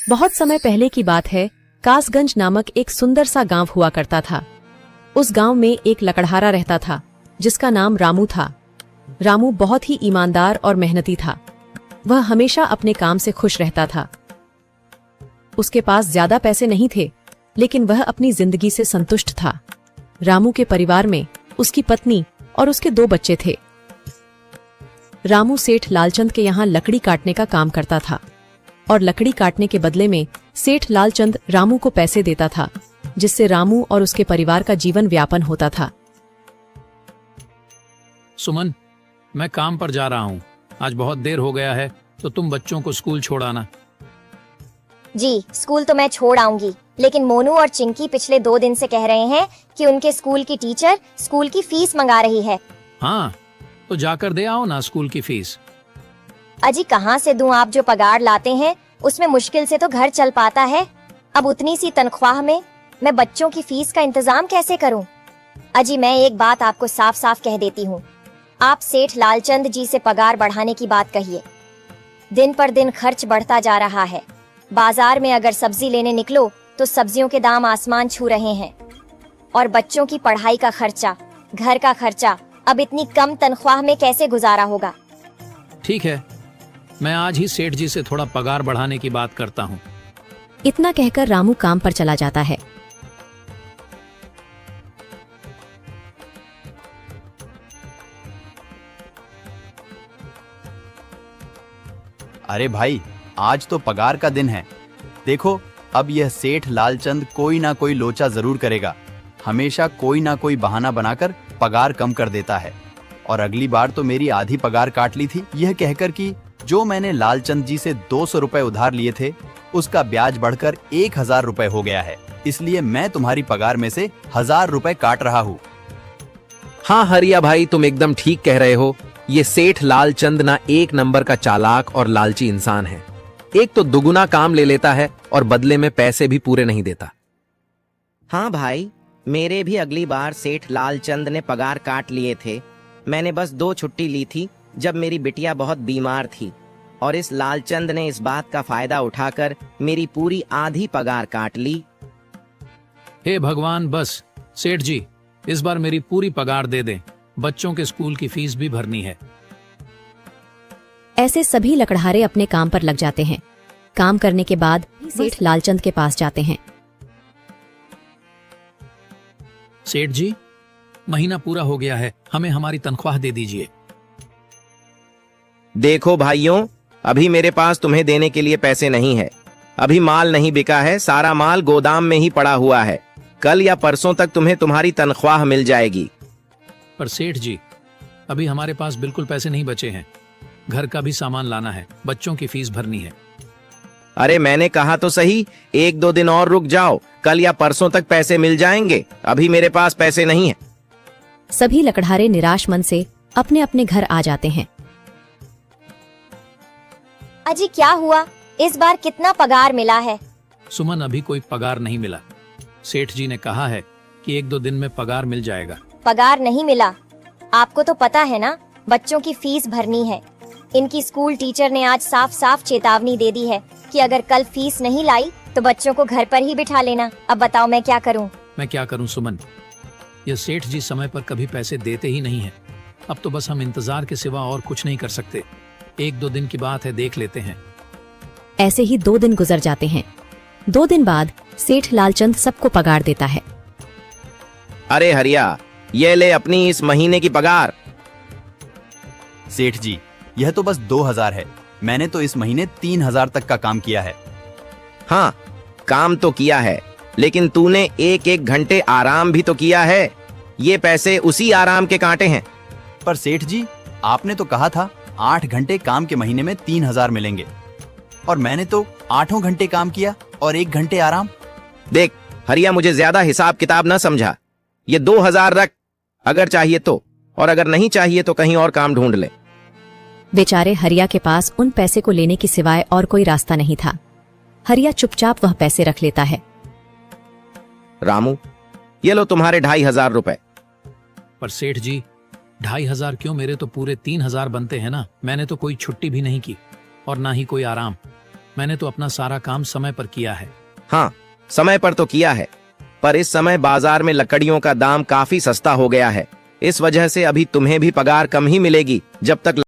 बहुत समय पहले की बात है। कासगंज नामक एक सुंदर सा गांव हुआ करता था। उस गांव में एक लकड़हारा रहता था जिसका नाम रामू था। रामू बहुत ही ईमानदार और मेहनती था। वह हमेशा अपने काम से खुश रहता था। उसके पास ज्यादा पैसे नहीं थे, लेकिन वह अपनी जिंदगी से संतुष्ट था। रामू के परिवार में उसकी पत्नी और उसके 2 बच्चे थे। रामू सेठ लालचंद के यहाँ लकड़ी काटने का काम करता था और लकड़ी काटने के बदले में सेठ लालचंद रामू को पैसे देता था, जिससे रामू और उसके परिवार का जीवन व्यापन होता था। सुमन, मैं काम पर जा रहा हूँ। आज बहुत देर हो गया है, तो तुम बच्चों को स्कूल छोड़ आना। जी, स्कूल तो मैं छोड़ आऊंगी, लेकिन मोनू और चिंकी पिछले 2 दिन से कह रहे हैं कि उनके स्कूल की टीचर स्कूल की फीस मंगा रही है। हाँ, तो जाकर दे आओ ना स्कूल की फीस। अजी कहाँ से दूं? आप जो पगार लाते हैं उसमें मुश्किल से तो घर चल पाता है। अब उतनी सी तनख्वाह में मैं बच्चों की फीस का इंतजाम कैसे करूं? अजी मैं एक बात आपको साफ साफ कह देती हूँ, आप सेठ लालचंद जी से पगार बढ़ाने की बात कहिए। दिन पर दिन खर्च बढ़ता जा रहा है। बाजार में अगर सब्जी लेने निकलो तो सब्जियों के दाम आसमान छू रहे हैं, और बच्चों की पढ़ाई का खर्चा, घर का खर्चा अब इतनी कम तनख्वाह में कैसे गुजारा होगा? ठीक है, मैं आज ही सेठ जी से थोड़ा पगार बढ़ाने की बात करता हूँ। इतना कहकर रामू काम पर चला जाता है। अरे भाई, आज तो पगार का दिन है। देखो, अब यह सेठ लालचंद कोई ना कोई लोचा जरूर करेगा। हमेशा कोई ना कोई बहाना बनाकर पगार कम कर देता है। और अगली बार तो मेरी आधी पगार काट ली थी, यह कहकर कि जो मैंने लालचंद जी से 200 रुपए उधार लिए थे, उसका ब्याज बढ़कर 1000 रुपए हो गया है। इसलिए मैं तुम्हारी पगार में से 1000 रुपए काट रहा हूँ। हाँ हरिया भाई, तुम एकदम ठीक कह रहे हो। ये सेठ लालचंद ना एक नंबर का चालाक और लालची इंसान है। एक तो दुगुना काम ले लेता है और बदले में पैसे भी पूरे नहीं देता। हाँ भाई, मेरे भी अगली बार सेठ लालचंद ने पगार काट लिए थे। मैंने बस 2 छुट्टी ली थी जब मेरी बिटिया बहुत बीमार थी, और इस लालचंद ने इस बात का फायदा उठाकर मेरी पूरी आधी पगार काट ली। हे भगवान, बस सेठ जी इस बार मेरी पूरी पगार दे दें। बच्चों के स्कूल की फीस भी भरनी है। ऐसे सभी लकड़हारे अपने काम पर लग जाते हैं। काम करने के बाद सेठ लालचंद के पास जाते हैं। सेठ जी, महीना पूरा हो गया है, हमें हमारी तनख्वाह दे दीजिए। देखो भाइयों, अभी मेरे पास तुम्हें देने के लिए पैसे नहीं है। अभी माल नहीं बिका है, सारा माल गोदाम में ही पड़ा हुआ है। कल या परसों तक तुम्हें तुम्हारी तनख्वाह मिल जाएगी। पर सेठ जी, अभी हमारे पास बिल्कुल पैसे नहीं बचे हैं। घर का भी सामान लाना है, बच्चों की फीस भरनी है। अरे मैंने कहा तो सही, 1-2 दिन और रुक जाओ, कल या परसों तक पैसे मिल जाएंगे। अभी मेरे पास पैसे नहीं है। सभी लकड़हारे निराश मन से अपने अपने घर आ जाते हैं। अजी क्या हुआ? इस बार कितना पगार मिला है? सुमन, अभी कोई पगार नहीं मिला। सेठ जी ने कहा है कि 1-2 दिन में पगार मिल जाएगा। पगार नहीं मिला? आपको तो पता है ना, बच्चों की फीस भरनी है। इनकी स्कूल टीचर ने आज साफ साफ चेतावनी दे दी है कि अगर कल फीस नहीं लाई तो बच्चों को घर पर ही बिठा लेना। अब बताओ मैं क्या करूं? मैं क्या करूं सुमन, ये सेठ जी समय पर कभी पैसे देते ही नहीं है। अब तो बस हम इंतजार के सिवा और कुछ नहीं कर सकते। 1-2 दिन की बात है, देख लेते हैं। ऐसे ही 2 दिन गुजर जाते हैं। 2 दिन बाद सेठ लालचंद सबको पगार देता है। अरे हरिया, ये ले अपनी इस महीने की पगार। सेठ जी, यह तो बस 2000 है। मैंने तो इस महीने 3000 तक का काम किया है। हाँ, काम तो किया है, लेकिन तूने 1-1 घंटे आराम भी तो किया है। ये पैसे उसी आराम के कांटे हैं। पर सेठ जी, आपने तो कहा था 8 घंटे काम के महीने में 3000 मिलेंगे, और मैंने तो 8 घंटे काम किया और 1 घंटे आराम। देख हरिया, मुझे ज्यादा हिसाब किताब न समझा। ये 2000 रख, अगर चाहिए तो, और अगर नहीं चाहिए तो कहीं और काम ढूंढ ले। बेचारे हरिया के पास उन पैसे को लेने की सिवाय और कोई रास्ता नहीं था। हरिया चुपचाप वह पैसे रख लेता है। रामू, ये लो तुम्हारे 2500 रुपए। पर सेठ जी, 2500 क्यों? मेरे तो पूरे 3000 बनते हैं ना। मैंने तो कोई छुट्टी भी नहीं की और ना ही कोई आराम। मैंने तो अपना सारा काम समय पर किया है। हाँ, समय पर तो किया है, पर इस समय बाजार में लकड़ियों का दाम काफी सस्ता हो गया है। इस वजह से अभी तुम्हें भी पगार कम ही मिलेगी जब तक